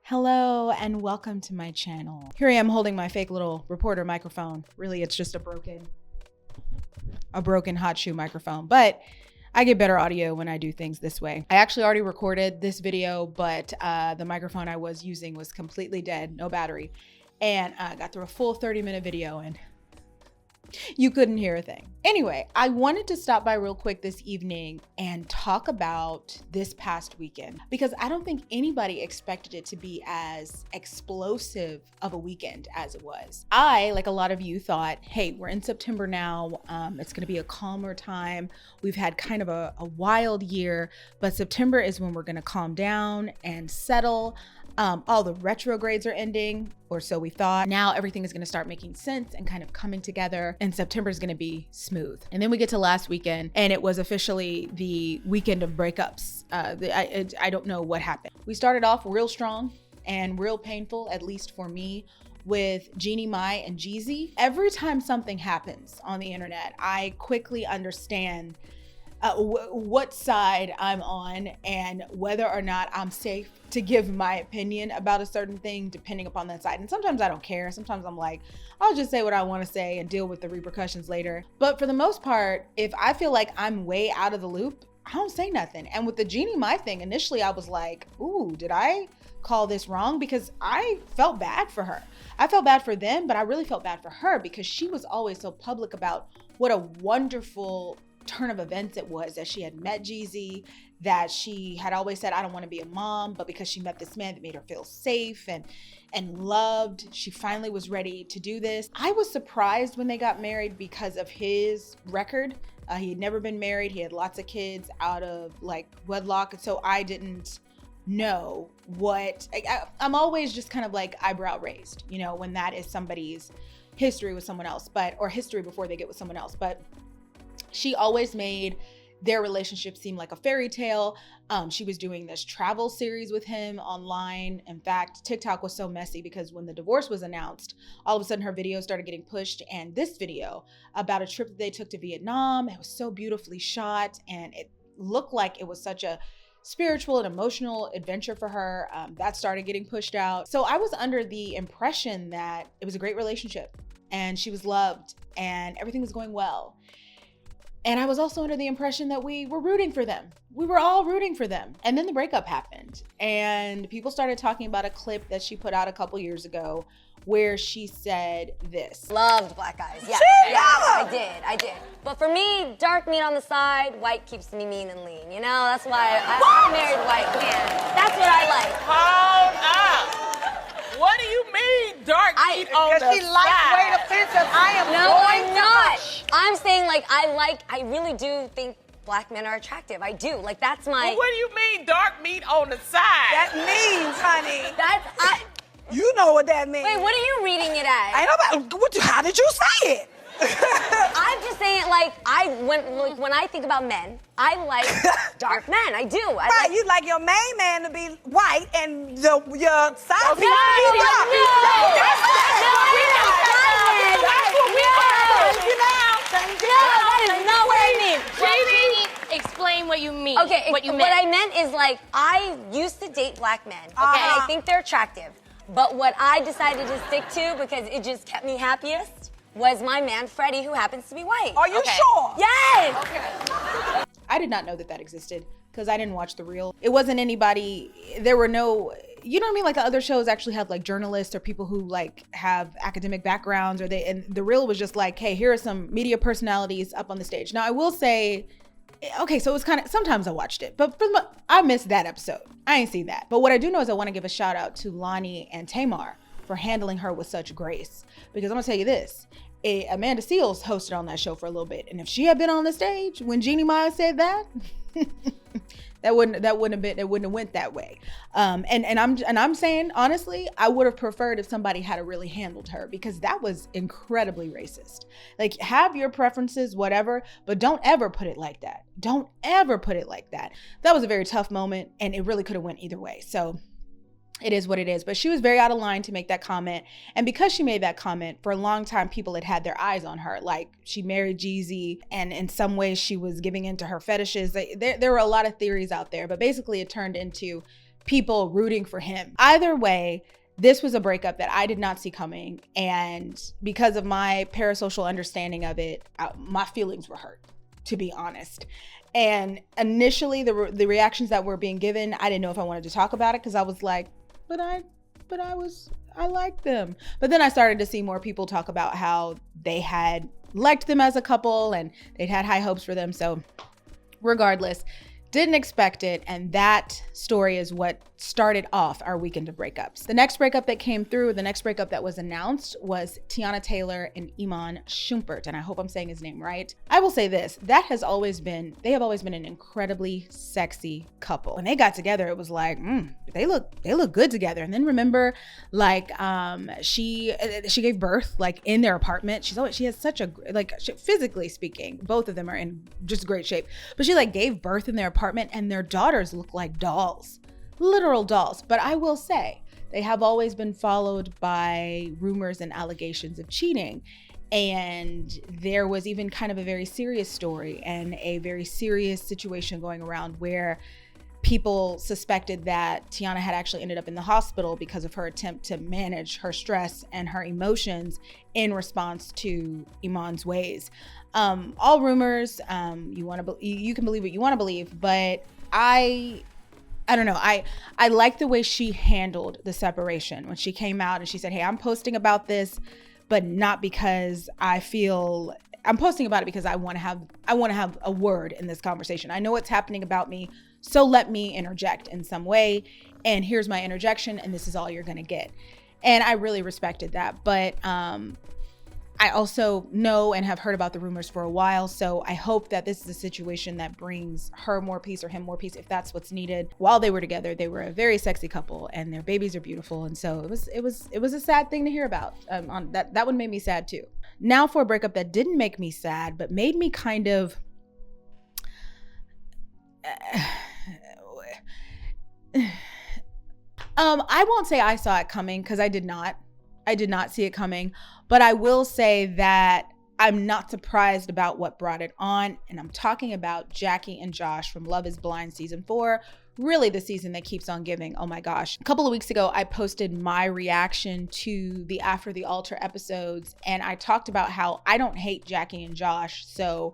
Hello and welcome to my channel. Here I am holding my fake little reporter microphone. Really, it's just a broken hot shoe microphone, but I get better audio when I do things this way. I actually already recorded this video, but the microphone I was using was completely dead, no battery. And I got through a full 30-minute video and you couldn't hear a thing. Anyway, I wanted to stop by real quick this evening and talk about this past weekend because I don't think anybody expected it to be as explosive of a weekend as it was. I, like a lot of you, thought, hey, we're in September now. It's gonna be a calmer time. We've had kind of a wild year, but September is when we're gonna calm down and settle. All the retrogrades are ending, or so we thought. Now everything is gonna start making sense and kind of coming together, and September is gonna be smooth. And then we get to last weekend, and it was officially the weekend of breakups. I don't know what happened. We started off real strong and real painful, at least for me, with Jeannie Mai and Jeezy. Every time something happens on the internet, I quickly understand what side I'm on and whether or not I'm safe to give my opinion about a certain thing depending upon that side. And sometimes I don't care. Sometimes I'm like, I'll just say what I want to say and deal with the repercussions later. But for the most part, if I feel like I'm way out of the loop, I don't say nothing. And with the Jeannie Mai thing, initially I was like, ooh, did I call this wrong? Because I felt bad for her. I felt bad for them, but I really felt bad for her because she was always so public about what a wonderful turn of events it was that she had met Jeezy, that she had always said, I don't want to be a mom, but because she met this man that made her feel safe and loved, she finally was ready to do this. I was surprised when they got married because of his record. He had never been married. He had lots of kids out of like wedlock. So I didn't know what, I'm always just kind of like eyebrow raised, you know, when that is somebody's history with someone else, or history before they get with someone else. But she always made their relationship seem like a fairy tale. She was doing this travel series with him online. In fact, TikTok was so messy because when the divorce was announced, all of a sudden her videos started getting pushed. And this video about a trip that they took to Vietnam, it was so beautifully shot and it looked like it was such a spiritual and emotional adventure for her. That started getting pushed out. So I was under the impression that it was a great relationship and she was loved and everything was going well. And I was also under the impression that we were rooting for them. We were all rooting for them. And then the breakup happened. And people started talking about a clip that she put out a couple years ago where she said this. Loved black guys, yeah. I did. But for me, dark meat on the side, white keeps me mean and lean. You know, that's why I married white man. That's what I like. Hold up. What do you mean, dark meat on the side? Because she lightweight offensive. I'm not. I'm saying like I really do think black men are attractive. I do. Like that's my. Well, what do you mean, dark meat on the side? That means, honey. You know what that means. Wait, what are you reading it as? Ain't nobody. How did you say it? I'm just saying, like, when I think about men, I like dark men. I do. You like your main man to be white and your side piece to be dark. That is not what I mean. Jeannie, explain what you mean. Okay, what I meant is like, I used to date black men, okay? And I think they're attractive. But what I decided to stick to, because it just kept me happiest, was my man Freddie, who happens to be white. Are you sure? Yes! Okay. I did not know that existed because I didn't watch The Real. It wasn't anybody, there were no, you know what I mean? Like the other shows actually have like journalists or people who like have academic backgrounds and The Real was just like, hey, here are some media personalities up on the stage. Now I will say, okay, so it was kind of, sometimes I watched it, but I missed that episode. I ain't seen that. But what I do know is I want to give a shout out to Lonnie and Tamar for handling her with such grace. Because I'm gonna tell you this, Amanda Seales hosted on that show for a little bit. And if she had been on the stage when Jeannie Mai said that, it wouldn't have went that way. And I'm saying, honestly, I would have preferred if somebody had really handled her because that was incredibly racist. Like, have your preferences, whatever, but don't ever put it like that. Don't ever put it like that. That was a very tough moment and it really could have went either way. So it is what it is. But she was very out of line to make that comment. And because she made that comment, for a long time, people had their eyes on her. Like, she married Jeezy, and in some ways she was giving into her fetishes. There were a lot of theories out there, but basically it turned into people rooting for him. Either way, this was a breakup that I did not see coming. And because of my parasocial understanding of it, my feelings were hurt, to be honest. And initially the reactions that were being given, I didn't know if I wanted to talk about it because I was like, I liked them. But then I started to see more people talk about how they had liked them as a couple and they'd had high hopes for them. So regardless, didn't expect it. And that story is what started off our weekend of breakups. The next breakup that came through, the next breakup that was announced was Teyana Taylor and Iman Shumpert. And I hope I'm saying his name right. I will say this, they have always been an incredibly sexy couple. When they got together, it was like, they look good together. And then remember, like, she gave birth like in their apartment. She has such a, like, physically speaking, both of them are in just great shape, but she like gave birth in their apartment and their daughters look like dolls. Literal dolls. But I will say they have always been followed by rumors and allegations of cheating. And there was even kind of a very serious story and a very serious situation going around where people suspected that Teyana had actually ended up in the hospital because of her attempt to manage her stress and her emotions in response to Iman's ways. All rumors, you can believe what you want to believe, but I don't know. I like the way she handled the separation when she came out and she said, hey, I'm posting about this, but not because I'm posting about it because I want to have a word in this conversation. I know what's happening about me, so let me interject in some way. And here's my interjection, and this is all you're going to get. And I really respected that. But I also know and have heard about the rumors for a while. So I hope that this is a situation that brings her more peace or him more peace if that's what's needed. While they were together, they were a very sexy couple and their babies are beautiful. And so it was a sad thing to hear about. That one made me sad too. Now for a breakup that didn't make me sad, but made me kind of I won't say I saw it coming because I did not see it coming, but I will say that I'm not surprised about what brought it on. And I'm talking about Jackie and Josh from Love is Blind season 4, really the season that keeps on giving. Oh my gosh. A couple of weeks ago, I posted my reaction to the After the Altar episodes. And I talked about how I don't hate Jackie and Josh. So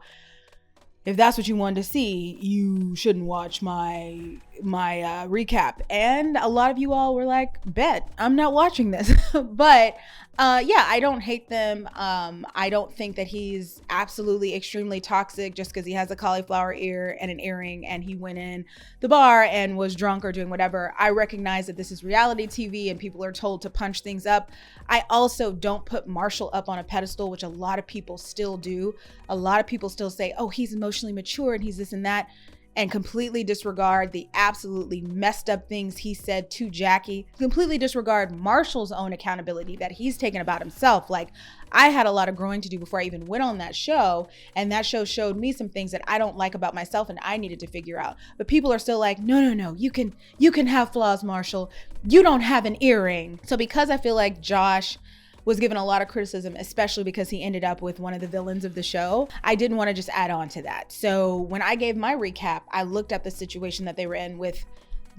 if that's what you wanted to see, you shouldn't watch my recap. And a lot of you all were like, bet, I'm not watching this. But yeah, I don't hate them. I don't think that he's absolutely extremely toxic just because he has a cauliflower ear and an earring and he went in the bar and was drunk or doing whatever. I recognize that this is reality TV and people are told to punch things up. I also don't put Marshall up on a pedestal, which a lot of people still do. A lot of people still say, oh, he's emotionally mature and he's this and that, and completely disregard the absolutely messed up things he said to Jackie, completely disregard Marshall's own accountability that he's taken about himself. Like, I had a lot of growing to do before I even went on that show, and that show showed me some things that I don't like about myself and I needed to figure out. But people are still like, no, you can have flaws, Marshall. You don't have an earring. So because I feel like Josh was given a lot of criticism, especially because he ended up with one of the villains of the show, I didn't want to just add on to that. So when I gave my recap, I looked at the situation that they were in with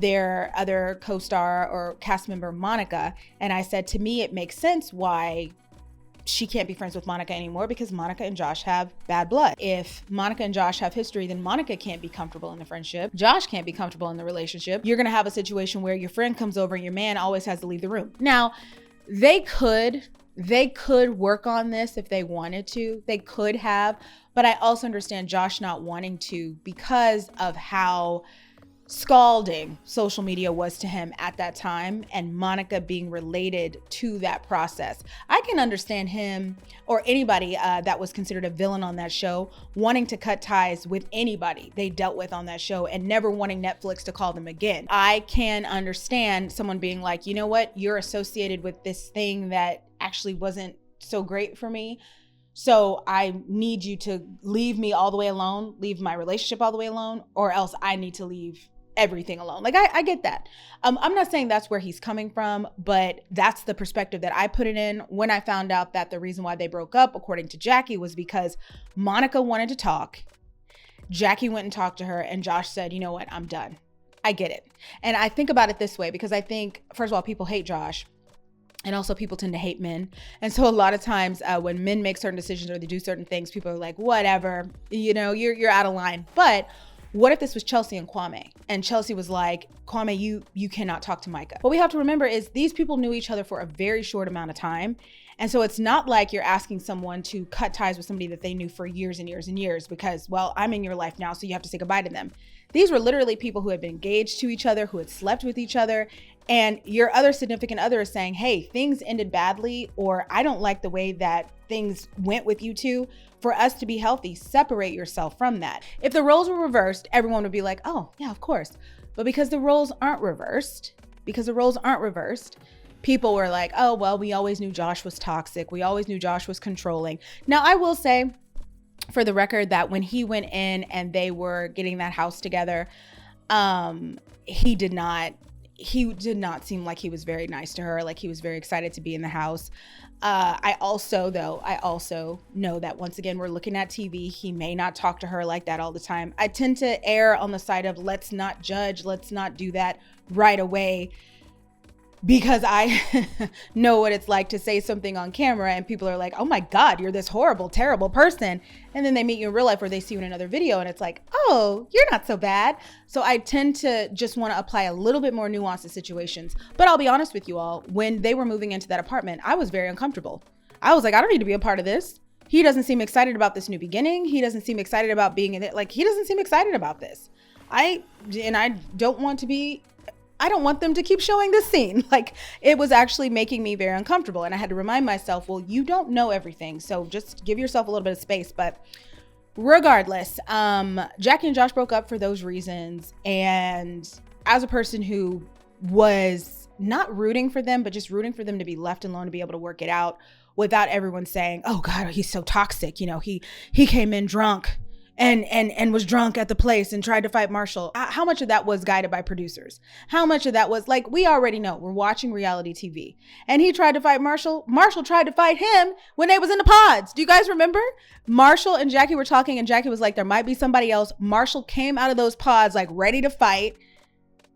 their other co-star or cast member, Monica, and I said, to me, it makes sense why she can't be friends with Monica anymore, because Monica and Josh have bad blood. If Monica and Josh have history, then Monica can't be comfortable in the friendship. Josh can't be comfortable in the relationship. You're gonna have a situation where your friend comes over and your man always has to leave the room. Now, they could work on this if they wanted to. They could have, but I also understand Josh not wanting to because of how scalding social media was to him at that time, and Monica being related to that process. I can understand him or anybody that was considered a villain on that show wanting to cut ties with anybody they dealt with on that show and never wanting Netflix to call them again. I can understand someone being like, you know what, you're associated with this thing that actually wasn't so great for me, so I need you to leave me all the way alone, leave my relationship all the way alone, or else I need to leave everything alone. Like, I get that. I'm not saying that's where he's coming from, but that's the perspective that I put it in when I found out that the reason why they broke up, according to Jackie, was because Monica wanted to talk. Jackie went and talked to her, and Josh said, you know what, I'm done. I get it. And I think about it this way, because I think, first of all, people hate Josh. And also people tend to hate men. And so a lot of times when men make certain decisions or they do certain things, people are like, whatever, you know, you're out of line. But what if this was Chelsea and Kwame? And Chelsea was like, Kwame, you cannot talk to Micah. What we have to remember is these people knew each other for a very short amount of time. And so it's not like you're asking someone to cut ties with somebody that they knew for years and years and years because, well, I'm in your life now, so you have to say goodbye to them. These were literally people who had been engaged to each other, who had slept with each other. And your other significant other is saying, hey, things ended badly, or I don't like the way that things went with you two. For us to be healthy, separate yourself from that. If the roles were reversed, everyone would be like, oh, yeah, of course. But because the roles aren't reversed, people were like, oh, well, we always knew Josh was toxic. We always knew Josh was controlling. Now, I will say, for the record, that when he went in and they were getting that house together, he did not seem like he was very nice to her. Like he was very excited to be in the house. I also know that once again, we're looking at TV. He may not talk to her like that all the time. I tend to err on the side of let's not judge. Let's not do that right away, because I know what it's like to say something on camera and people are like, oh my God, you're this horrible, terrible person. And then they meet you in real life or they see you in another video and it's like, oh, you're not so bad. So I tend to just want to apply a little bit more nuance to situations. But I'll be honest with you all, when they were moving into that apartment, I was very uncomfortable. I was like, I don't need to be a part of this. He doesn't seem excited about this new beginning. He doesn't seem excited about being in it. Like, he doesn't seem excited about this. I don't want them to keep showing this scene. Like, it was actually making me very uncomfortable. And I had to remind myself, well, you don't know everything. So just give yourself a little bit of space. But regardless, Jackie and Josh broke up for those reasons. And as a person who was not rooting for them, but just rooting for them to be left alone, to be able to work it out without everyone saying, oh God, he's so toxic. You know, he came in drunk and was drunk at the place and tried to fight Marshall. How much of that was guided by producers? How much of that was like, we already know, we're watching reality TV. And he tried to fight Marshall. Marshall tried to fight him when they was in the pods. Do you guys remember? Marshall and Jackie were talking and Jackie was like, there might be somebody else. Marshall came out of those pods like ready to fight.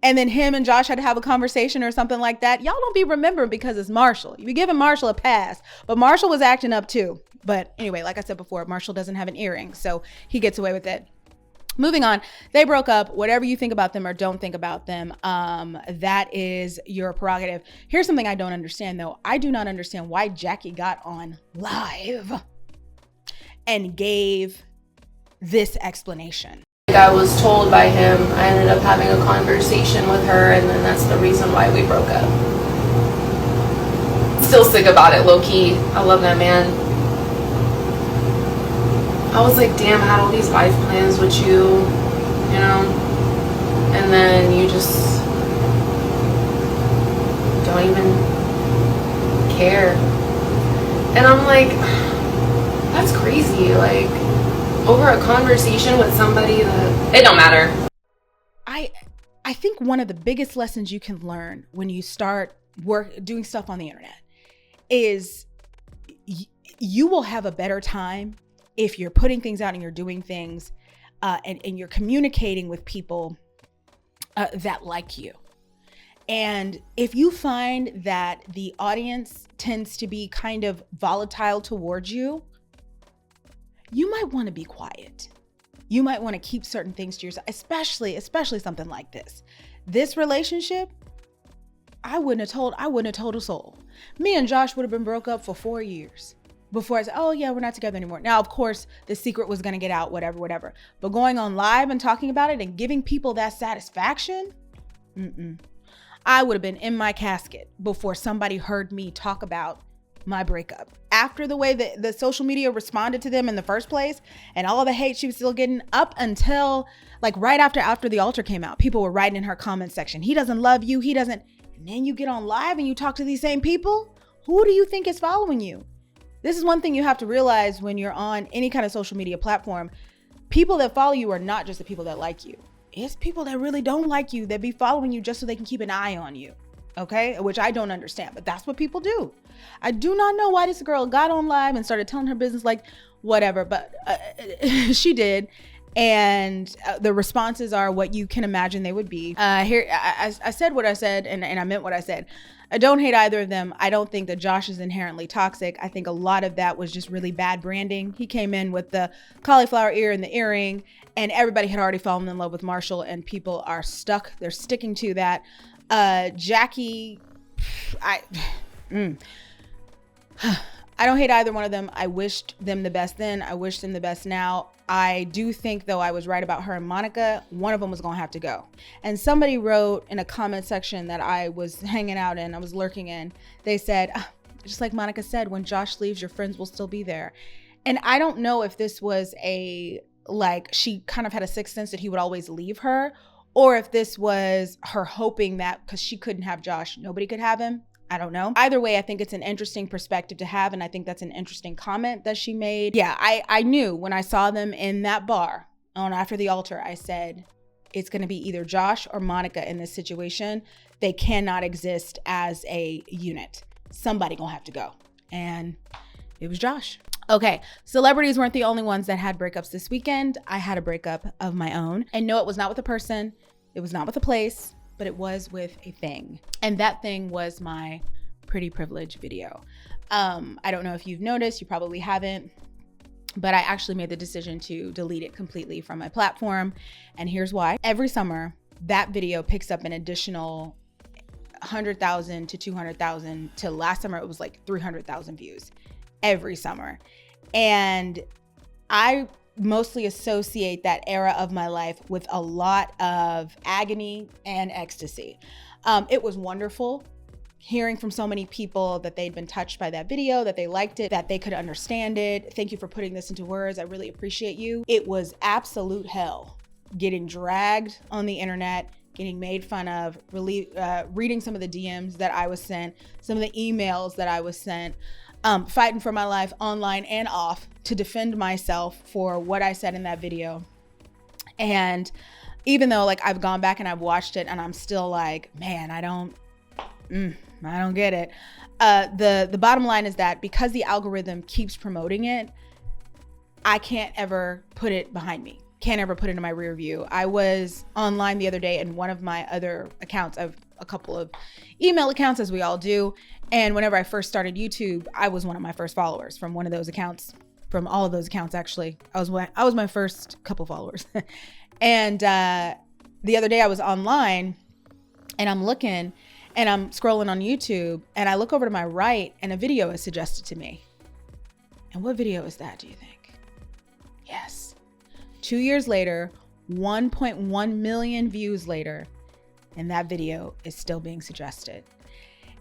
And then him and Josh had to have a conversation or something like that. Y'all don't be remembering because it's Marshall. You be giving Marshall a pass. But Marshall was acting up too. But anyway, like I said before, Marshall doesn't have an earring, so he gets away with it. Moving on, they broke up. Whatever you think about them or don't think about them, that is your prerogative. Here's something I don't understand, though. I do not understand why Jackie got on live and gave this explanation. I was told by him. I ended up having a conversation with her, and then that's the reason why we broke up. Still sick about it, low-key. I love that man. I was like, damn, I had all these life plans with you, you know? And then you just don't even care. And I'm like, that's crazy. Like, over a conversation with somebody that it don't matter. I think one of the biggest lessons you can learn when you start doing stuff on the internet is you will have a better time if you're putting things out and you're doing things and you're communicating with people that like you. And if you find that the audience tends to be kind of volatile towards you, you might want to be quiet. You might want to keep certain things to yourself, especially something like this. This relationship, I wouldn't have told a soul. Me and Josh would have been broke up for 4 years before I said, oh yeah, we're not together anymore. Now, of course, the secret was going to get out, whatever. But going on live and talking about it and giving people that satisfaction, I would have been in my casket before somebody heard me talk about my breakup. After the way that the social media responded to them in the first place and all the hate she was still getting, up until like right after the altar came out, people were writing in her comment section, he doesn't love you, he doesn't. And then you get on live and you talk to these same people. Who do you think is following you? This is one thing you have to realize when you're on any kind of social media platform. People that follow you are not just the people that like you. It's people that really don't like you that be following you just so they can keep an eye on you. Okay, which I don't understand, but that's what people do. I do not know why this girl got on live and started telling her business, like whatever, but she did. And the responses are what you can imagine they would be. Here, I said what I said, and I meant what I said. I don't hate either of them. I don't think that Josh is inherently toxic. I think a lot of that was just really bad branding. He came in with the cauliflower ear and the earring, and everybody had already fallen in love with Marshall, and people are stuck. They're sticking to that. Jackie, I don't hate either one of them. I wished them the best then. I wish them the best now. I do think, though, I was right about her and Monica. One of them was going to have to go. And somebody wrote in a comment section that I was hanging out in, I was lurking in, they said, just like Monica said, when Josh leaves, your friends will still be there. And I don't know if this was she kind of had a sixth sense that he would always leave her, or if this was her hoping that because she couldn't have Josh, nobody could have him. I don't know. Either way, I think it's an interesting perspective to have, and I think that's an interesting comment that she made. Yeah, I knew when I saw them in that bar on after the altar, I said, it's going to be either Josh or Monica in this situation. They cannot exist as a unit. Somebody gonna have to go. And it was Josh. Okay, celebrities weren't the only ones that had breakups this weekend. I had a breakup of my own. And no, it was not with a person. It was not with a place, but it was with a thing. And that thing was my pretty privilege video. I don't know if you've noticed, you probably haven't, but I actually made the decision to delete it completely from my platform. And here's why. Every summer, that video picks up an additional 100,000 to 200,000 to last summer, it was like 300,000 views every summer. And I mostly associate that era of my life with a lot of agony and ecstasy. It was wonderful hearing from so many people that they'd been touched by that video, that they liked it, that they could understand it. Thank you for putting this into words. I really appreciate you. It was absolute hell getting dragged on the internet, getting made fun of, really reading some of the DMs that I was sent, some of the emails that I was sent, fighting for my life online and off to defend myself for what I said in that video. And even though I've gone back and I've watched it and I'm still like, man, I don't get it. The bottom line is that because the algorithm keeps promoting it, I can't ever put it behind me. Can't ever put it in my rear view. I was online the other day in one of my other accounts. I have a couple of email accounts, as we all do. And whenever I first started YouTube, I was one of my first followers from one of those accounts, from all of those accounts, actually. I was my first couple followers. And the other day I was online and I'm looking and I'm scrolling on YouTube and I look over to my right and a video is suggested to me. And what video is that, do you think? Yes. 2 years later, 1.1 million views later, and that video is still being suggested.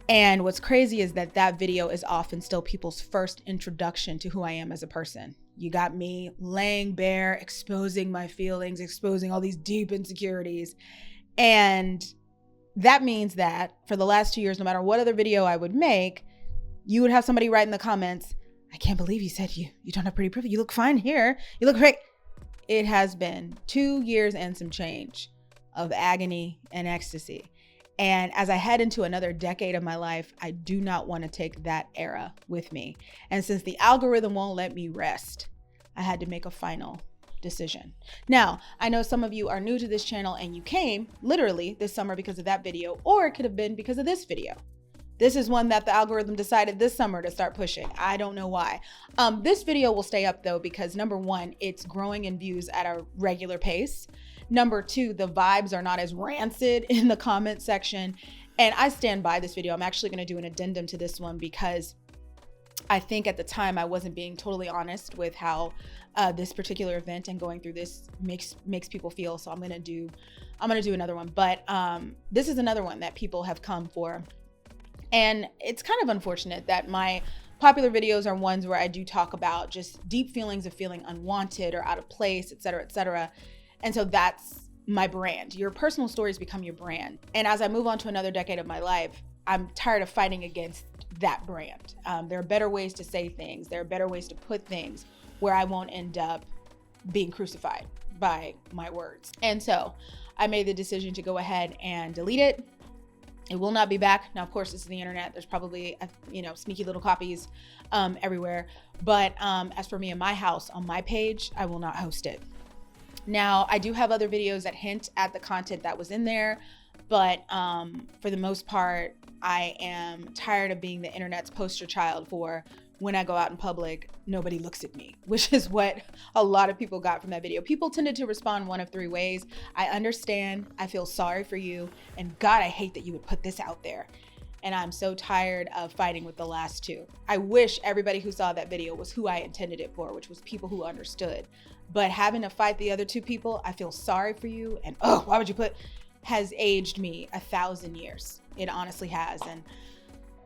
And what's crazy is that that video is often still people's first introduction to who I am as a person. You got me laying bare, exposing my feelings, exposing all these deep insecurities. And that means that for the last 2 years, no matter what other video I would make, you would have somebody write in the comments, I can't believe you said you don't have pretty privilege. You look fine here. You look great. It has been 2 years and some change of agony and ecstasy. And as I head into another decade of my life, I do not want to take that era with me. And since the algorithm won't let me rest, I had to make a final decision. Now, I know some of you are new to this channel and you came literally this summer because of that video, or it could have been because of this video. This is one that the algorithm decided this summer to start pushing. I don't know why. This video will stay up though, because number one, it's growing in views at a regular pace. Number two, the vibes are not as rancid in the comment section. And I stand by this video. I'm actually gonna do an addendum to this one because I think at the time I wasn't being totally honest with how this particular event and going through this makes people feel. So I'm gonna do another one. But this is another one that people have come for. And it's kind of unfortunate that my popular videos are ones where I do talk about just deep feelings of feeling unwanted or out of place, et cetera, et cetera. And so that's my brand. Your personal stories become your brand. And as I move on to another decade of my life, I'm tired of fighting against that brand. There are better ways to say things. There are better ways to put things where I won't end up being crucified by my words. And so I made the decision to go ahead and delete it. It will not be back. Now, of course, this is the internet. There's probably, sneaky little copies everywhere. But as for me and my house on my page, I will not host it. Now, I do have other videos that hint at the content that was in there, but for the most part, I am tired of being the internet's poster child for when I go out in public, nobody looks at me, which is what a lot of people got from that video. People tended to respond one of three ways. I understand, I feel sorry for you, and God, I hate that you would put this out there. And I'm so tired of fighting with the last two. I wish everybody who saw that video was who I intended it for, which was people who understood. But having to fight the other two people, I feel sorry for you, and oh, why would you put, has aged me 1,000 years. It honestly has, and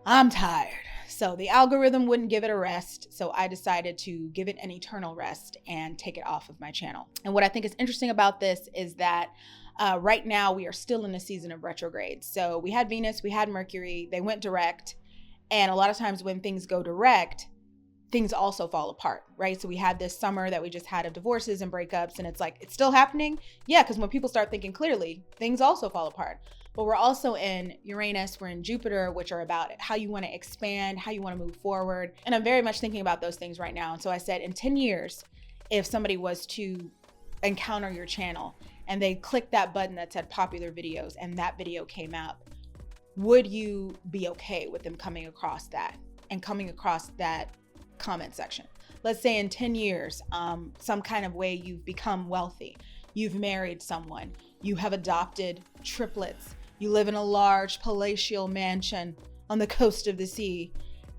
I'm tired. So the algorithm wouldn't give it a rest, so I decided to give it an eternal rest and take it off of my channel. And what I think is interesting about this is that right now we are still in a season of retrograde. So we had Venus, we had Mercury, they went direct, and a lot of times when things go direct, things also fall apart, right? So we had this summer that we just had of divorces and breakups, and it's like, it's still happening? Yeah, because when people start thinking clearly, things also fall apart. But we're also in Uranus, we're in Jupiter, which are about how you want to expand, how you want to move forward. And I'm very much thinking about those things right now. And so I said, in 10 years, if somebody was to encounter your channel and they clicked that button that said popular videos and that video came up, would you be okay with them coming across that and coming across that comment section? Let's say in 10 years, some kind of way you've become wealthy, you've married someone, you have adopted triplets, you live in a large palatial mansion on the coast of the sea,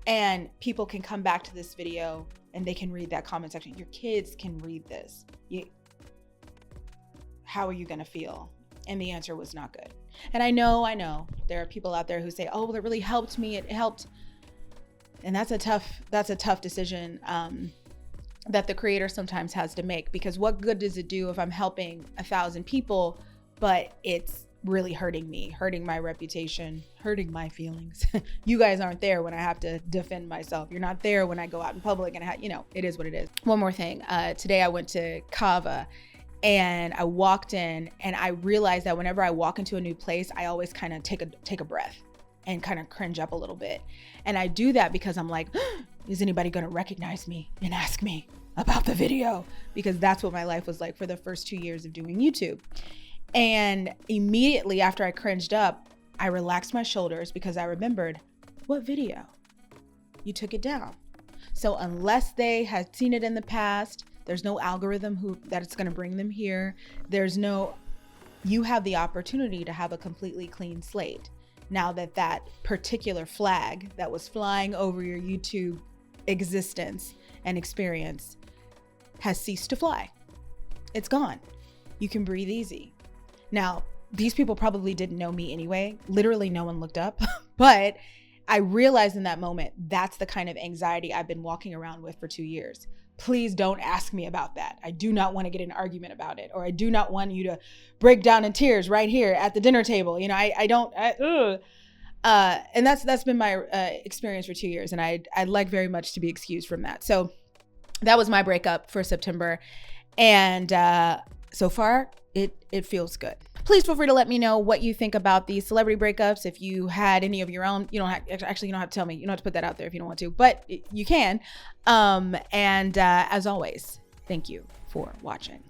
and people can come back to this video and they can read that comment section. Your kids can read this. How are you gonna feel? And the answer was not good. And I know there are people out there who say, oh, well, it really helped me, it helped. And that's a tough decision that the creator sometimes has to make, because what good does it do if I'm helping 1,000 people, but it's really hurting me, hurting my reputation, hurting my feelings. You guys aren't there when I have to defend myself. You're not there when I go out in public and it is what it is. One more thing, today I went to Kava and I walked in and I realized that whenever I walk into a new place, I always kind of take a breath and kind of cringe up a little bit. And I do that because I'm like, is anybody gonna recognize me and ask me about the video? Because that's what my life was like for the first 2 years of doing YouTube. And immediately after I cringed up, I relaxed my shoulders because I remembered, what video? You took it down. So unless they had seen it in the past, there's no algorithm that it's gonna bring them here. You have the opportunity to have a completely clean slate. Now that particular flag that was flying over your YouTube existence and experience has ceased to fly. It's gone. You can breathe easy. Now, these people probably didn't know me anyway. Literally no one looked up, but I realized in that moment, that's the kind of anxiety I've been walking around with for 2 years. Please don't ask me about that. I do not want to get in an argument about it, or I do not want you to break down in tears right here at the dinner table. And that's been my experience for 2 years, and I'd like very much to be excused from that. So that was my breakup for September, and so far it feels good. Please feel free to let me know what you think about these celebrity breakups. If you had any of your own, you don't have to tell me. You don't have to put that out there if you don't want to, but you can. And as always, thank you for watching.